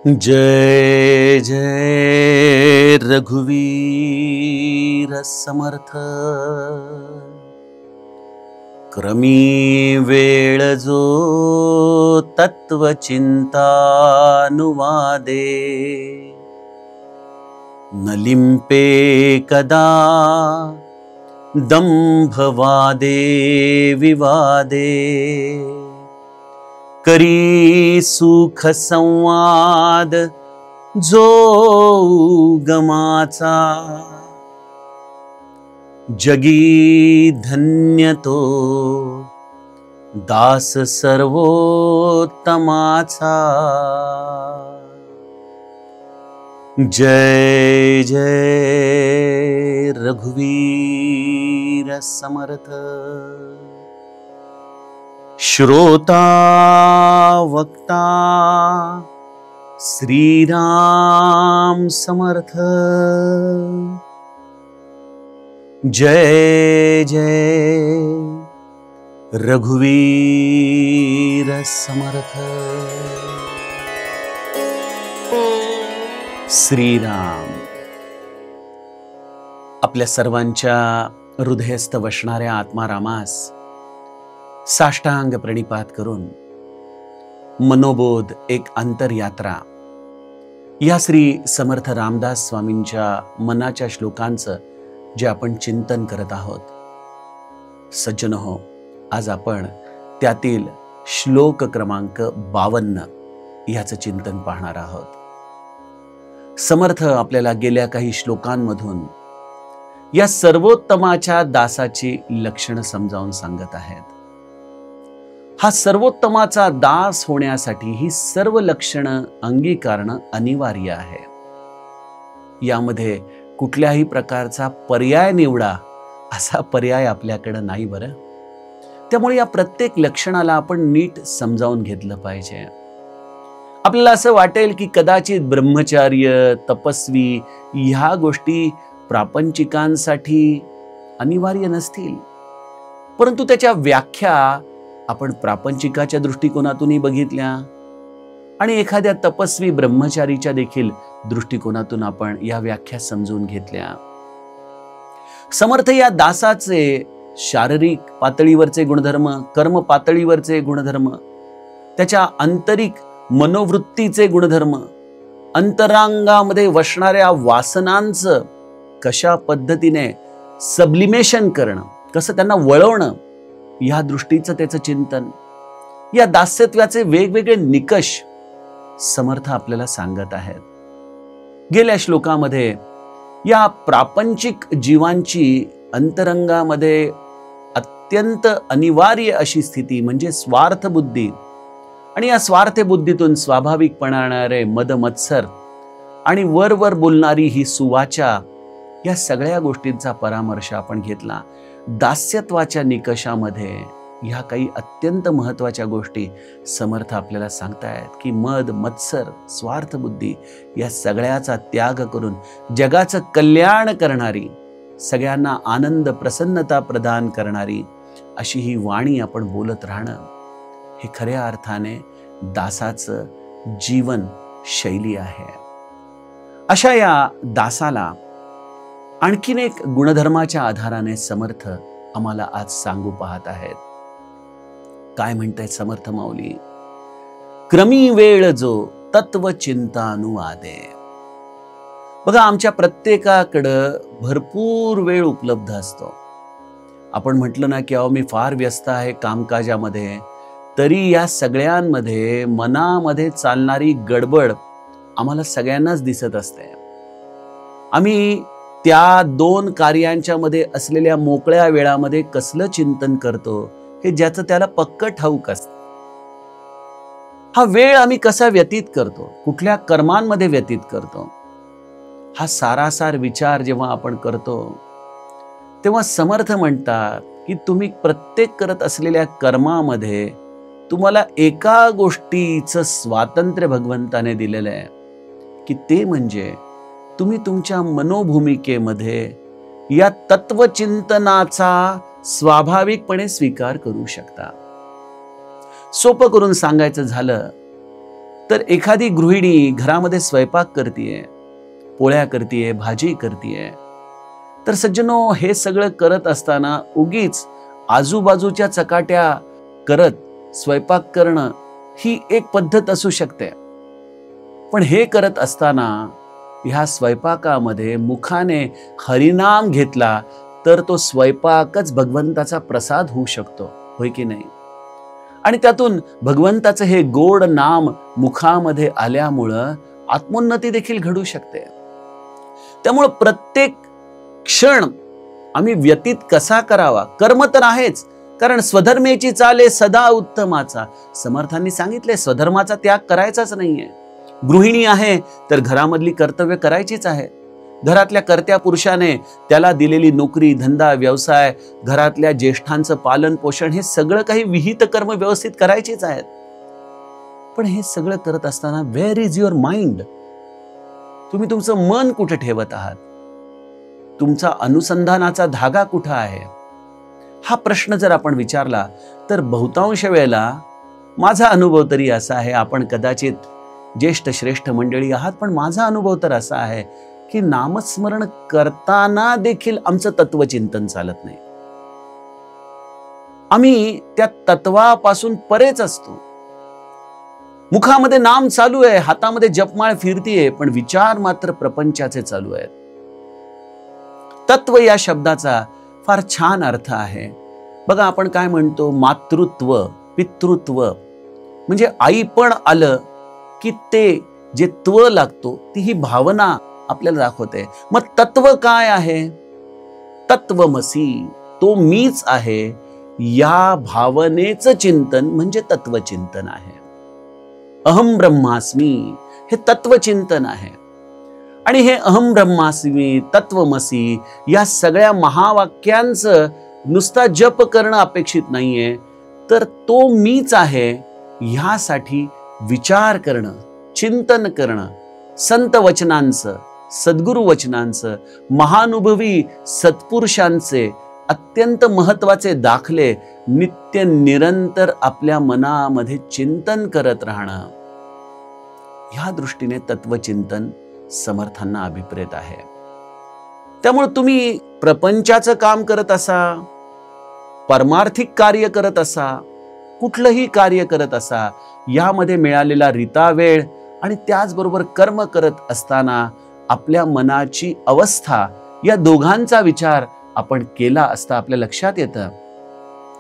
जय जय रघुवीर समर्थ। क्रमी वेळ जो तत्वचिंतानुवादे, न लिंपे कदा दंभवादे विवादे। करी सुख संवाद जो गमाचा, जगी धन्य तो दास सर्वोत्तमाचा। जय जय रघुवीर समर्थ। श्रोता वक्ता श्रीराम समर्थ। जय जय रघुवीर समर्थ। श्रीराम आपल्या सर्वांच्या हृदयस्थ वसणाऱ्या आत्मारामास साष्टांग प्रणिपात करून मनोबोध एक अंतरयात्रा या श्री समर्थ रामदास स्वामींच्या मनाच्या श्लोकांचं जे आपण चिंतन करत आहोत। सज्जन हो, आज आपण त्यातील श्लोक क्रमांक 52 याचं चिंतन पाहणार आहोत। समर्थ आपल्याला गेल्या काही श्लोकांमधून या सर्वोत्तमाच्या दासाची लक्षणं समजावून सांगत आहेत। हा सर्वोत्तमाचा दास होण्यासाठी ही सर्व लक्षणं अंगीकारणं अनिवार्य आहे। यामध्ये कुठल्याही प्रकारचा पर्याय निवडा असा पर्याय आपल्याकडे नाही बरं। त्यामुळे या प्रत्येक लक्षणाला आपण नीट समजावून घेतलं पाहिजे। आपल्याला असं वाटेल की कदाचित ब्रह्मचार्य, तपस्वी ह्या गोष्टी प्रापंचिकांसाठी अनिवार्य नसतील, परंतु त्याच्या व्याख्या आपण प्रापंचिकाच्या दृष्टिकोनातूनही बघितल्या आणि एखाद्या तपस्वी ब्रह्मचारीच्या देखील दृष्टिकोनातून आपण या व्याख्या समजून घेतल्या। समर्थ या दासाचे शारीरिक पातळीवरचे गुणधर्म, कर्म पातळीवरचे गुणधर्म, त्याच्या आंतरिक मनोवृत्तीचे गुणधर्म, अंतरांगामध्ये वसणाऱ्या वासनांचं कशा पद्धतीने सब्लिमेशन करणं, कसं त्यांना वळवणं, या दृष्टीचं त्याचं चिंतन, या दास्यत्वाचे वेगवेगळे निकष समर्थ आपल्याला सांगत आहेत। गेल्या श्लोकामध्ये या प्रापंचिक जीवांची अंतरंगामध्ये अत्यंत अनिवार्य अशी स्थिती म्हणजे स्वार्थ बुद्धी, आणि या स्वार्थ बुद्धीतून स्वाभाविकपणे येणारे मद मत्सर आणि वर बोलणारी ही सुवाचा, या सगळ्या गोष्टींचा परामर्श आपण घेतला। दास्यत्वाच्या निकषामध्ये ह्या काही अत्यंत महत्त्वाच्या गोष्टी समर्थ आपल्याला सांगतायत की मद मत्सर स्वार्थ बुद्धी या सगळ्याचा त्याग करून जगाचं कल्याण करणारी, सगळ्यांना आनंद प्रसन्नता प्रदान करणारी अशी ही वाणी आपण बोलत राहणं, हे खऱ्या अर्थाने दासाचं जीवन शैली आहे। अशा या दासाला आणखीन एक गुणधर्माच्या आधाराने समर्थ आम्हाला आज सांगू पाहत आहेत। काय म्हणतायत समर्थ माऊली? क्रमी वेळ जो तत्वचिंतानुवादे। बघा, आमच्या प्रत्येकाकडं भरपूर वेळ उपलब्ध असतो। आपण म्हटलं ना की अहो मी फार व्यस्त आहे कामकाजामध्ये, तरी या सगळ्यांमध्ये मनामध्ये चालणारी गडबड आम्हाला सगळ्यांनाच दिसत असते। आम्ही त्या दोन कार्यांच्या मध्ये असलेल्या मोकळ्या वेळामध्ये कसलं चिंतन करतो हे ज्याचं त्याला पक्क ठाऊक असतं। हा वेळ आम्ही कसा व्यतीत करतो, कुठल्या कर्मांमध्ये व्यतीत करतो, हा सारासार विचार जेव्हा आपण करतो तेव्हा समर्थ म्हणतात की तुम्ही प्रत्येक करत असलेल्या कर्मामध्ये तुम्हाला एका गोष्टीचं स्वातंत्र्य भगवंताने दिलेलं आहे की ते म्हणजे तुम्ही तुमच्या मनोभूमिकेमध्ये या तत्वचिंतनाचा स्वाभाविकपणे स्वीकार करू शकता। सोपं करून सांगायचं झालं तर एखादी गृहिणी घरामध्ये स्वयंपाक करतीये, पोळ्या करतीये, भाजी करतीये, तर सज्जनो हे सगळं करत असताना उगीच आजूबाजूच्या चकाट्या करत स्वयंपाक करणं ही एक पद्धत असू शकते. पण हे करत असताना ह्या स्वयंपाकामध्ये मुखाने हरिनाम घेतला तर तो स्वयंपाकच भगवंताचा प्रसाद होऊ शकतो, होय की नाही? आणि त्यातून भगवंताचं हे गोड नाम मुखामध्ये आल्यामुळं आत्मोन्नती देखील घडू शकते. त्यामुळं प्रत्येक क्षण आम्ही व्यतीत कसा करावा, कर्म तर आहेच, कारण स्वधर्मेची चाले सदा उत्तमाचा. समर्थांनी सांगितले स्वधर्माचा त्याग करायचाच नाहीये. गृहिणी आहे तर घरामधली कर्तव्य करायचीच आहे. घरातल्या कर्त्या पुरुषाने त्याला दिलेली नोकरी, धंदा, व्यवसाय, घरातल्या ज्येष्ठांचं पालन पोषण हे सगळं काही विहित कर्म व्यवस्थित करायचीच आहेत. पण हे सगळं करत असताना वेअर इज युअर माइंड? तुम्ही तुमचं मन कुठे ठेवत आहात? तुमचा अनुसंधानाचा धागा कुठं आहे? हा प्रश्न जर आपण विचारला तर बहुतांश वेळेला माझा अनुभव तरी असा आहे, आपण कदाचित ज्येष्ठ श्रेष्ठ मंडळी आहात, पण माझा अनुभव तर असा आहे की नामस्मरण करताना देखील आमचं तत्वचिंतन चालत नाही. आम्ही त्या तत्वापासून परेच असतो. मुखामध्ये नाम चालू आहे, हातामध्ये जपमाळ फिरतीये, पण विचार मात्र प्रपंचाचे चालू आहेत. तत्व या शब्दाचा फार छान अर्थ आहे. बघा आपण काय म्हणतो, मातृत्व, पितृत्व, म्हणजे आई पण आलं की ते जे त्व लागतो ती ही भावना आपल्याला दाखवते. मग तत्व काय आहे? तत्वमसी, तो मीच आहे, या भावनेचं चिंतन म्हणजे तत्वचिंतन आहे. अहम ब्रह्मास्मी हे तत्वचिंतन आहे. आणि हे अहम ब्रह्मास्मी, तत्वमसी या सगळ्या महावाक्यांचं नुसता जप करणं अपेक्षित नाहीये, तर तो मीच आहे ह्यासाठी विचार करणं, चिंतन करणं, संत वचनांचं, सद्गुरु वचनांचं, महानुभवी सत्पुरुषांचे अत्यंत महत्वाचे दाखले नित्य निरंतर आपल्या मनामध्ये चिंतन करत राहणं, ह्या दृष्टीने तत्वचिंतन समर्थांना अभिप्रेत आहे. त्यामुळे तुम्ही प्रपंचाचं काम करत असा, परमार्थिक कार्य करत असा, कुठलंही कार्य करत असा, यामध्ये मिळालेला रिता वेळ आणि त्याचबरोबर कर्म करत असताना आपल्या मनाची अवस्था या दोघांचा विचार आपण केला असता आपल्या लक्षात येतं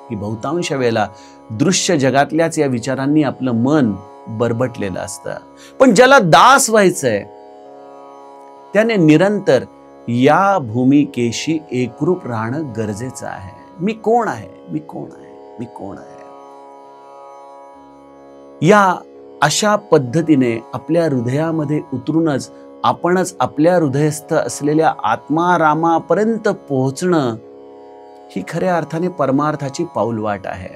की बहुतांश वेळेला दृश्य जगातल्याच या विचारांनी आपलं मन बरबटलेलं असतं. पण ज्याला दास व्हायचंय त्याने निरंतर या भूमिकेशी एकरूप राहणं गरजेचं आहे. मी कोण आहे, मी कोण आहे, मी कोण आहे, या अशा पद्धतीने आपल्या हृदयामध्ये उतरूनच आपणच आपल्या हृदयस्थ असलेल्या आत्मारामापर्यंत पोहोचणं ही खऱ्या अर्थाने परमार्थाची पाऊलवाट आहे.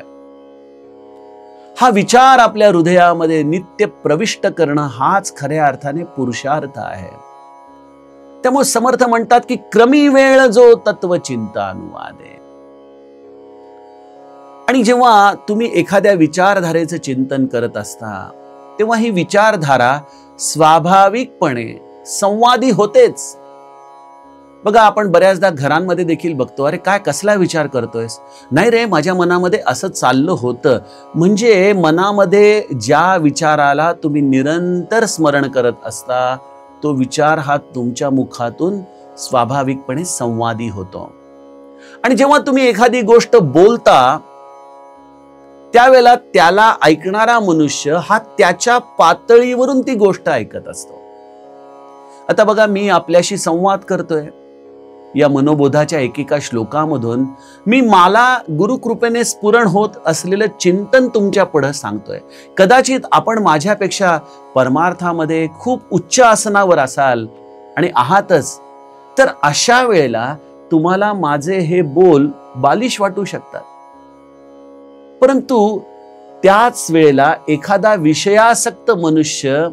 हा विचार आपल्या हृदयामध्ये नित्य प्रविष्ट करणं हाच खऱ्या अर्थाने पुरुषार्थ आहे. त्यामुळे समर्थ म्हणतात की क्रमी वेळ जो तत्वचिंता अनुवादे. आणि जेव्हा तुम्ही एखाद्या विचारधारेचं चिंतन करत असता तेव्हा ही विचारधारा स्वाभाविकपणे संवादी होतेच. बघा आपण बऱ्याचदा घरांमध्ये देखील बघतो, अरे काय कसला विचार करतोयस? नाही रे, माझ्या मनामध्ये असं चाललं होतं. म्हणजे मनामध्ये ज्या विचाराला तुम्ही निरंतर स्मरण करत असता तो विचार हा तुमच्या मुखातून स्वाभाविकपणे संवादी होतो. आणि जेव्हा तुम्ही एखादी गोष्ट बोलता त्यावेळेला त्याला ऐकणारा मनुष्य हा त्याच्या पातळीवरून ती गोष्ट ऐकत असतो. आता बघा मी आपल्याशी संवाद करतोय, या मनोबोधाच्या एकेका श्लोकामधून मी मला गुरुकृपेने स्फुरण होत असलेलं चिंतन तुमच्या पुढे सांगतोय. कदाचित आपण माझ्यापेक्षा परमार्थामध्ये खूप उच्च आसनावर असाल आणि आहातच, तर अशा वेळेला तुम्हाला माझे हे बोल बालिश वाटू शकतात. परंतु त्याच वेळेला एखादा विषयासक्त मनुष्य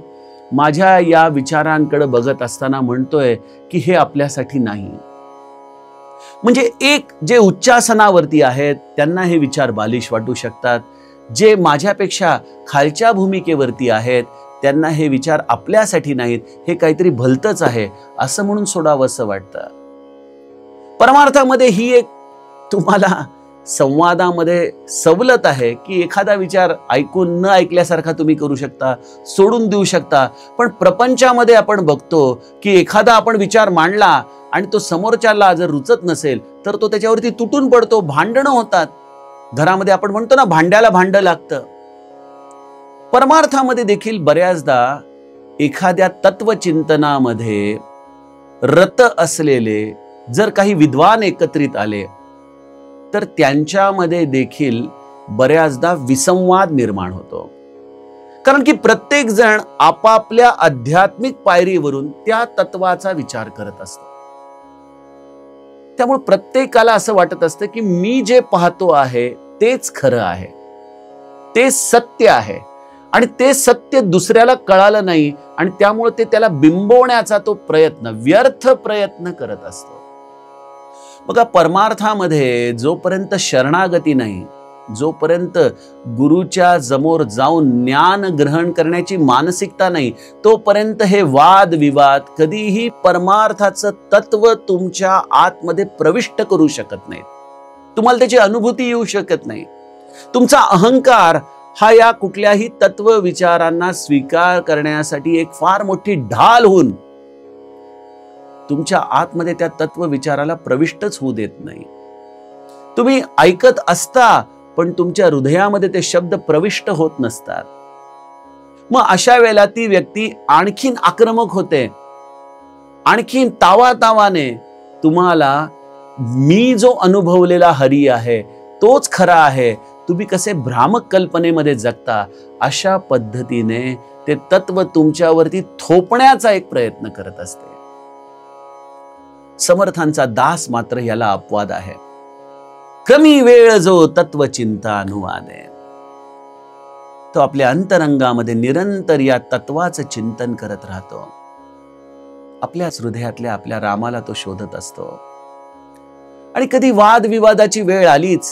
माझ्या या विचारांकडे बघत असताना म्हणतोय की हे आपल्यासाठी नाही. म्हणजे एक जे उच्चासनावरती आहेत त्यांना हे विचार बालिश वाटू शकतात, जे माझ्यापेक्षा खालच्या भूमिकेवरती आहेत त्यांना हे विचार आपल्यासाठी नाहीत, हे काहीतरी भलतंच आहे असं म्हणून सोडावंसं वाटतं. परमार्थामध्ये ही एक तुम्हाला संवादामध्ये सवलत आहे की एखादा विचार ऐकून न ऐकल्यासारखा तुम्ही करू शकता, सोडून देऊ शकता. पण प्रपंचामध्ये आपण बघतो की एखादा आपण विचार मांडला आणि तो समोरच्याला जर रुचत नसेल तर तो त्याच्यावरती तुटून पडतो, भांडणं होतात. घरामध्ये आपण म्हणतो ना, भांड्याला भांडं लागतं. परमार्थामध्ये देखील बऱ्याचदा एखाद्या तत्वचिंतनामध्ये रत असलेले जर काही विद्वान एकत्रित आले तर त्यांच्यामध्ये देखील बऱ्याचदा विसंवाद निर्माण होतो. कारण की प्रत्येक जण आपापल्या आध्यात्मिक पायरीवरून त्या तत्वाचा विचार करत असतो. त्यामुळे प्रत्येकाला असं वाटत असतं की मी जे पाहतो आहे तेच खरं आहे, ते सत्य आहे आणि ते सत्य दुसऱ्याला कळालं नाही आणि त्यामुळे ते त्याला बिंबवण्याचा तो प्रयत्न, व्यर्थ प्रयत्न करत असतो. बघा, परमार्थामध्ये जोपर्यंत शरणागती नाही, जोपर्यंत गुरुच्या समोर जाऊन ज्ञान ग्रहण करण्याची मानसिकता नाही, तोपर्यंत हे वाद विवाद कधीही परमार्थाचं तत्व तुमच्या आतमध्ये प्रविष्ट करू शकत नाहीत. तुम्हाला त्याची अनुभूती येऊ शकत नाही. तुमचा अहंकार हा या कुठल्याही तत्व विचारांना स्वीकार करण्यासाठी एक फार मोठी ढाल होऊन तुमच्या आतमध्ये त्या तत्व विचाराला प्रविष्टच होऊ देत नाही. तुम्ही ऐकत असता पण तुमच्या हृदयामध्ये ते शब्द प्रविष्ट होत नसतात. मग अशा वेळेला ती व्यक्ती आणखीन आक्रमक होते, आणखीन तावातावाने तुम्हाला मी जो अनुभवलेला हरी आहे तोच खरा आहे, तुम्ही कसे भ्रामक कल्पनेमध्ये जगता, अशा पद्धतीने ते तत्व तुमच्यावरती थोपण्याचा एक प्रयत्न करत असते. समर्थांचा दास मात्र याला अपवाद आहे. कमी वेळ जो तत्वचिंता अनुवादे, तो आपल्या अंतरंगामध्ये निरंतर या तत्वाचं चिंतन करत राहतो. आपल्याच हृदयातल्या आपल्या रामाला तो शोधत असतो. आणि कधी वादविवादाची वेळ आलीच,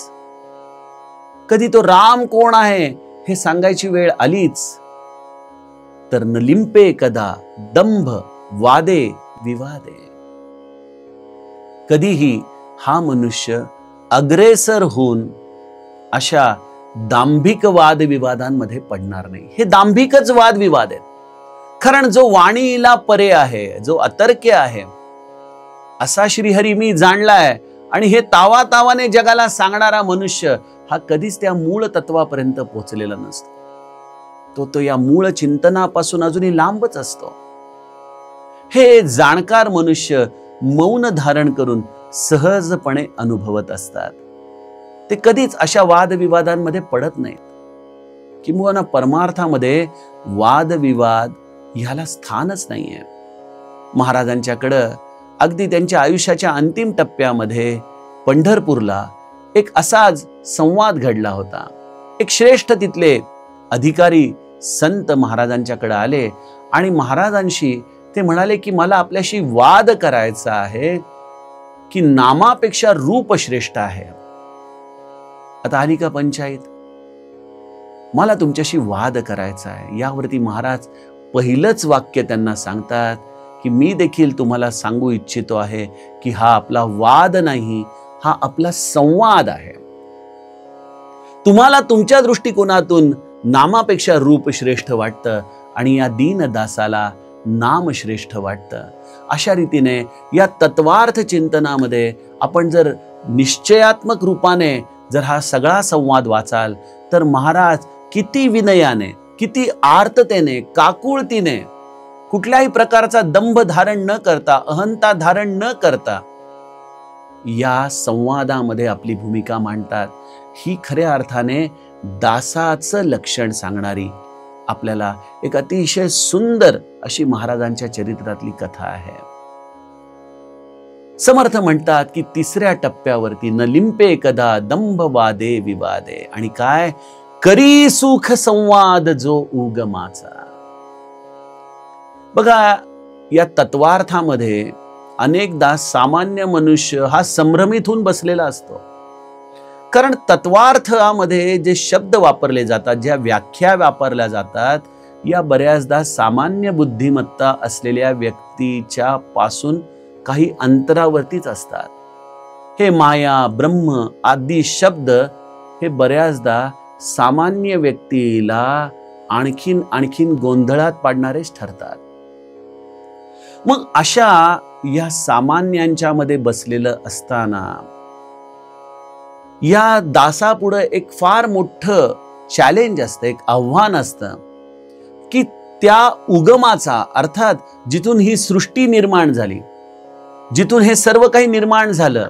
कधी तो राम कोण आहे हे सांगायची वेळ आलीच, तर न लिंपे कदा दंभ वादे विवादे. कधीही हा मनुष्य अग्रेसर होऊन अशा दांभिक वादविवादांमध्ये पडणार नाही. हे दांभिकच वादविवाद आहेत. कारण जो वाणीला परे आहे, जो अतर्क्य आहे, असा श्रीहरी मी जाणलाय आणि हे तावातावाने जगाला सांगणारा मनुष्य हा कधीच त्या मूळ तत्वापर्यंत पोहोचलेला नसतो. तो या मूळ चिंतनापासून अजूनही लांबच असतो. हे जाणकार मनुष्य मौन धारण करून सहजपणे अनुभवत असतात. ते कधीच अशा वादविवादांमध्ये पडत नाहीत. किंवा परमार्थामध्ये वादविवाद ह्याला स्थानच नाहीये. महाराजांच्याकडं अगदी त्यांच्या आयुष्याच्या अंतिम टप्प्यामध्ये पंढरपूरला एक असाच संवाद घडला होता. एक श्रेष्ठ तिथले अधिकारी संत महाराजांच्याकडे आले आणि महाराजांशी ते म्हणाले की मला आपल्याशी वाद करायचा आहे की नामापेक्षा रूप श्रेष्ठ आहे. आता आली का पंचायत? मला तुमच्याशी वाद करायचा आहे. यावरती महाराज पहिलंच वाक्य त्यांना सांगतात की मी देखील तुम्हाला सांगू इच्छितो आहे की हा आपला वाद नाही, हा आपला संवाद आहे. तुम्हाला तुमच्या दृष्टिकोनातून नामापेक्षा रूप श्रेष्ठ वाटतं आणि या दीनदासाला नाम श्रेष्ठ वाटतं. अशा रीतीने या तत्वार्थ चिंतनामध्ये आपण जर निश्चयात्मक रूपाने जर हा सगळा संवाद वाचाल तर महाराज किती विनयाने, किती आर्ततेने, काकुळतीने, कुठल्याही प्रकारचा दंभ धारण न करता, अहंता धारण न करता या संवादामध्ये आपली भूमिका मांडतात. ही खऱ्या अर्थाने दासाचं लक्षण सांगणारी आपल्याला एक अतिशय सुंदर अशी महाराजांच्या चरित्रातली कथा आहे. समर्थ म्हणतात की तिसऱ्या टप्प्यावरती न लिंपे कदा दंभ वादे विवादे, आणि काय करी सुख संवाद जो उगमाचा. बघा, या तत्वार्थामध्ये अनेकदा सामान्य मनुष्य हा संभ्रमित होऊन बसलेला असतो. कारण तत्वार्थामध्ये जे शब्द वापरले जातात, ज्या व्याख्या वापरल्या जातात या बऱ्याचदा सामान्य बुद्धिमत्ता असलेल्या व्यक्तीच्या पासून काही अंतरावरतीच असतात. हे माया, ब्रह्म आदी शब्द हे बऱ्याचदा सामान्य व्यक्तीला आणखीन गोंधळात पाडणारेच ठरतात. मग अशा या सामान्यांच्या मध्ये बसलेलं असताना या दासापुढे एक फार मोठं चॅलेंज असतं, एक आव्हान असतं की त्या उगमाचा, अर्थात जिथून ही सृष्टी निर्माण झाली, जिथून हे सर्व काही निर्माण झालं,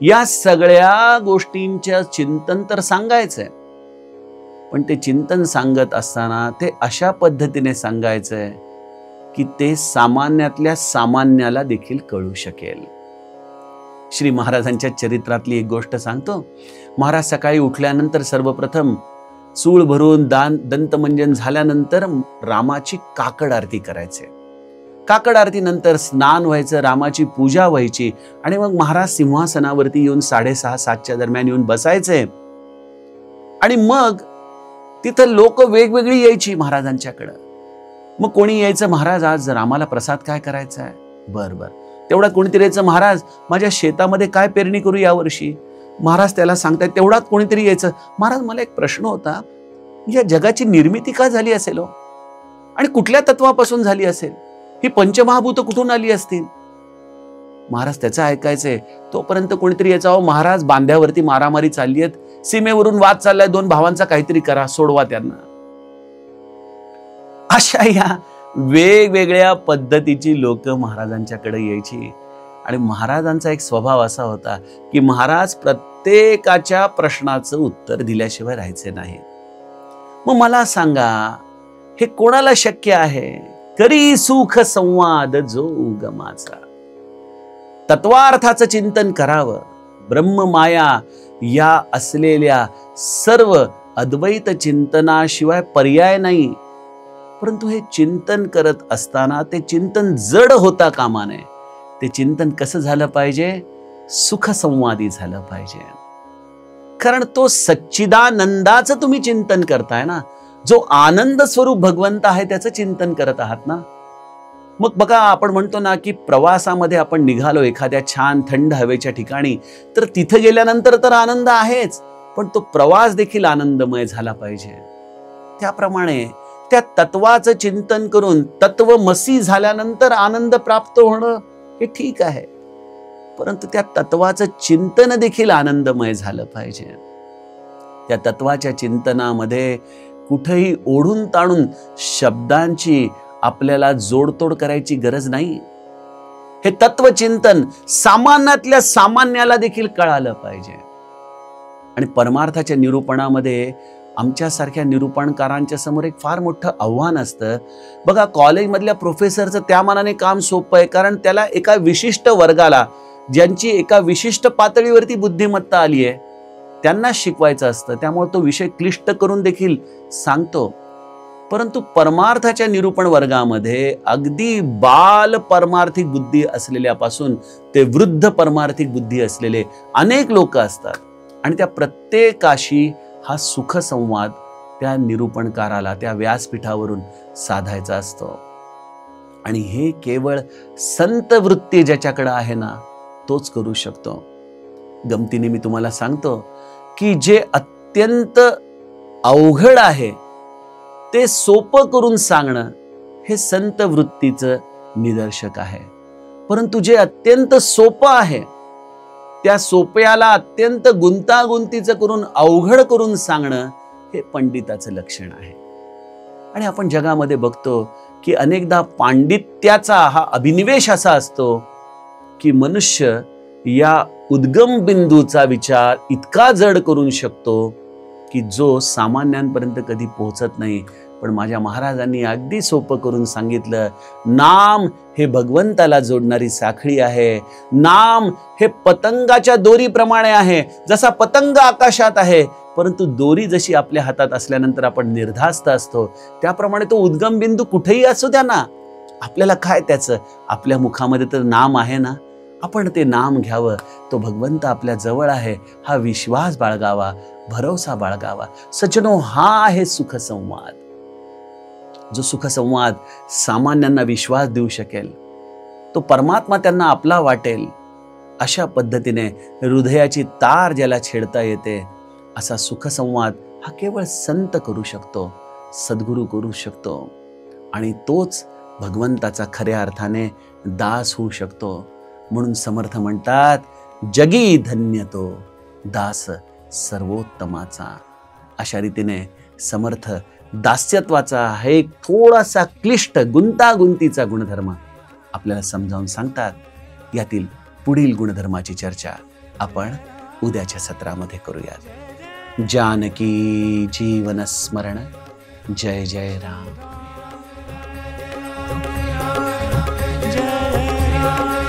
या सगळ्या गोष्टींचं चिंतन तर सांगायचंय, पण ते चिंतन सांगत असताना ते अशा पद्धतीने सांगायचंय की ते सामान्यातल्या सामान्याला देखील कळू शकेल. श्री महाराजांच्या चरित्रातली एक गोष्ट सांगतो. महाराज सकाळी उठल्यानंतर सर्वप्रथम चूळ भरून दंतमंजन झाल्यानंतर रामाची काकड आरती करायचे. काकड आरती नंतर स्नान व्हायचं, रामाची पूजा व्हायची आणि मग महाराज सिंहासनावरती येऊन 6:30-7च्या दरम्यान येऊन बसायचे आणि मग तिथं लोक वेगवेगळी यायची महाराजांच्याकडं. मग कोणी यायचं, महाराज आज रामाला प्रसाद काय करायचा आहे? बर बर. तेवढ्यात कोणीतरी यायचं, महाराज माझ्या शेतामध्ये काय पेरणी करू यावर्षी? महाराज त्याला सांगतायत. तेवढ्यात कोणीतरी यायचं, महाराज मला एक प्रश्न होता, या जगाची निर्मिती का झाली असेल हो? आणि कुठल्या तत्वापासून झाली असेल? ही पंचमहाभूत कुठून आली असतील? महाराज त्याचं ऐकायचंय. तोपर्यंत कोणीतरी यायचं, अहो महाराज बांध्यावरती मारामारी चालली आहेत, सीमेवरून वाद चाललाय, 2 भावांचा काहीतरी करा, सोडवा त्यांना. अशा या वेगवेगळ्या पद्धतीची लोक महाराजांच्याकडे यायची आणि महाराजांचा एक स्वभाव असा होता की महाराज प्रत्येकाच्या प्रश्नाचं उत्तर दिल्याशिवाय राहायचे नाही. मग मला सांगा, हे कोणाला शक्य आहे? करी सुख संवाद जो उगमाचा. तत्वार्थाचं चिंतन करावं. ब्रह्म माया या असलेल्या सर्व अद्वैत चिंतनाशिवाय पर्याय नाही. परंतु हे चिंतन करत असताना ते चिंतन जड होता कामा नये. ते चिंतन कसं झालं पाहिजे? सुख संवादी झालं पाहिजे. कारण तो सच्चिदानंदाचं तुम्ही चिंतन करताय ना, जो आनंद स्वरूप भगवंत आहे त्याचं चिंतन करत आहात ना. मग बघा, आपण म्हणतो ना की प्रवासामध्ये आपण निघालो एखाद्या छान थंड हवेच्या ठिकाणी, तर तिथे गेल्यानंतर तर आनंद आहेच, पण तो प्रवास देखील आनंदमय झाला पाहिजे. त्याप्रमाणे त्या तत्वाचं चिंतन करून तत्वमसी झाल्यानंतर आनंद प्राप्त होणं हे ठीक आहे, परंतु त्या तत्वाचं चिंतन देखील आनंदमय झालं पाहिजे. त्या तत्वाच्या चिंतनामध्ये कुठेही ओढून ताणून शब्दांची आपल्याला जोडतोड करायची गरज नाही. हे तत्वचिंतन सामान्यातल्या सामान्याला देखील कळालं पाहिजे. आणि परमार्थाच्या निरूपणामध्ये आमच्यासारख्या निरूपणकारांच्या समोर एक फार मोठं आव्हान असतं. बघा, कॉलेजमधल्या प्रोफेसरचं त्या मानाने काम सोपं आहे, कारण त्याला एका विशिष्ट वर्गाला, ज्यांची एका विशिष्ट पातळीवरती बुद्धिमत्ता आली आहे, त्यांना शिकवायचं असतं. त्यामुळे तो विषय क्लिष्ट करून देखील सांगतो. परंतु परमार्थाच्या निरूपण वर्गामध्ये अगदी बाल परमार्थिक बुद्धी असलेल्यापासून ते वृद्ध परमार्थिक बुद्धी असलेले अनेक लोक असतात आणि त्या प्रत्येकाशी हा सुख संवाद त्या निरूपणकाराला त्या व्यासपीठावरून साधायचा असतो. आणि हे केवळ संत वृत्ती ज्याच्याकडे आहे ना, तोच करू शकतो. गमतीने मी तुम्हाला सांगतो की जे अत्यंत अवघड आहे ते सोपं करून सांगणं हे संत वृत्तीचं निदर्शक आहे. परंतु जे अत्यंत सोपं आहे त्या सोप्याला अत्यंत गुंतागुंतीचं करून अवघड करून सांगणं हे पंडिताचं लक्षण आहे. आणि आपण जगामध्ये बघतो की अनेकदा पांडित्याचा हा अभिनिवेश असा असतो की मनुष्य या उद्गम बिंदूचा विचार इतका जड करून शकतो की जो सामान्यांपर्यंत कधी पोहोचत नाही. पण माझ्या महाराजांनी अगदी सोपं करून सांगितलं, नाम हे भगवंताला जोडणारी साखळी आहे. नाम हे पतंगाच्या दोरीप्रमाणे आहे. जसा पतंग आकाशात आहे, परंतु दोरी जशी आपल्या हातात असल्यानंतर आपण निर्धास्त असतो, त्याप्रमाणे तो उद्गम बिंदू कुठेही असू द्या ना, आपल्याला काय त्याचं, आपल्या मुखामध्ये तर नाम आहे ना, आपण ते नाम घ्यावं. तो भगवंत आपल्या जवळ आहे हा विश्वास बाळगावा, भरोसा बाळगावा. सज्जनो, हा आहे सुख संवाद. जो सुखसंवाद सामान्यांना विश्वास देऊ शकेल, तो परमात्मा त्यांना आपला वाटेल, अशा पद्धतीने हृदयाची तार ज्याला छेडता येते, असा सुखसंवाद हा केवळ संत करू शकतो, सद्गुरू करू शकतो. आणि तोच भगवंताचा खऱ्या अर्थाने दास होऊ शकतो. म्हणून समर्थ म्हणतात, जगी धन्य तो दास सर्वोत्तमाचा. अशा रीतीने समर्थ दास्यत्वाचा हा एक थोडासा क्लिष्ट गुंतागुंतीचा गुणधर्म आपल्याला समजावून सांगतात. यातील पुढील गुणधर्माची चर्चा आपण उद्याच्या सत्रामध्ये करूयात. जानकी जीवन स्मरण. जय जय राम. जय राम.